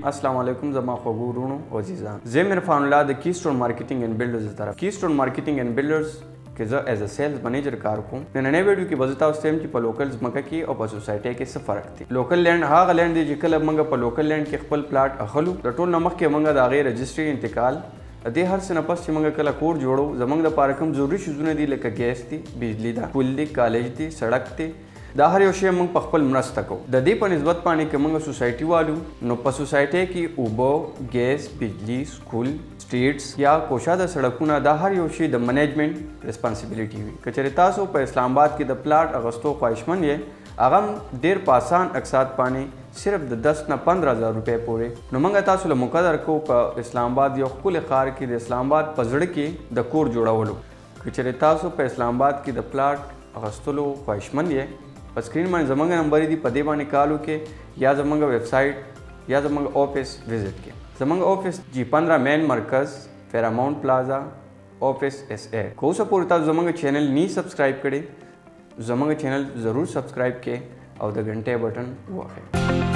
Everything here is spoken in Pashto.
अस्सलाम वालेकुम जमा खबूरुनो अजीज़ान ज़ेम Irfan Ullah the keystone marketing and builders तरफ कीस्टोन मार्केटिंग एंड बिल्डर्स के ज एज अ सेल्स मैनेजर कार को नए वीडियो की बजता उस टाइम की लोकल्स मका की और सोसाइटी के स फर्क थी लोकल लैंड हाँ लैंड दी जिकल मंगा पर लोकल लैंड के खपल प्लाट अखलू रटोल नमक के मंगा दागे रजिस्ट्री इंतकाल दे हर से नपस چې موږ کله کور جوړو زمنګ د پاره کوم ضروري شیزونه دي لکه ګیس دي بجلی ده پل دي کالج دي سړک دي دا هر یو شی موږ په خپل مرسته کوو د دې په نسبت باندې که موږ سوسایټي والو نو په سوسایټي کې اوبه ګیس بجلی سکول سټریټس یا کوشا د سړکونه دا هر یو شی د منیجمنت ریسپانسیبিলিټي وي کچې تاسو په اسلام آباد کې د پلاټ اغستو خواهشمند یې هغه ډیر په آسان اقساط باندې صرف د 10 نه 15000 روپے پورې نو موږ تاسو له مقدر کو په اسلام آباد یو خپل خار کې د اسلام آباد په زړه کې د کور جوړولو کچې تاسو په اسلام آباد کې د پلاټ اغستلو خواهشمند یې په سکرین باندې زمونږ نمبر دی په دې باندې کال وکړئ یا زمونږ ویب سایټ یا زمونږ آفس وزټ کړئ زمونږ آفس G15 مین مرکز پیراماؤنٹ پلازا آفس SA کو اوسه پورې تاسو زمونږ چینل نی سبسکرایب کړئ زمونږ چینل ضرور سبسکرایب کړئ او د غنټې بٹن ووهئ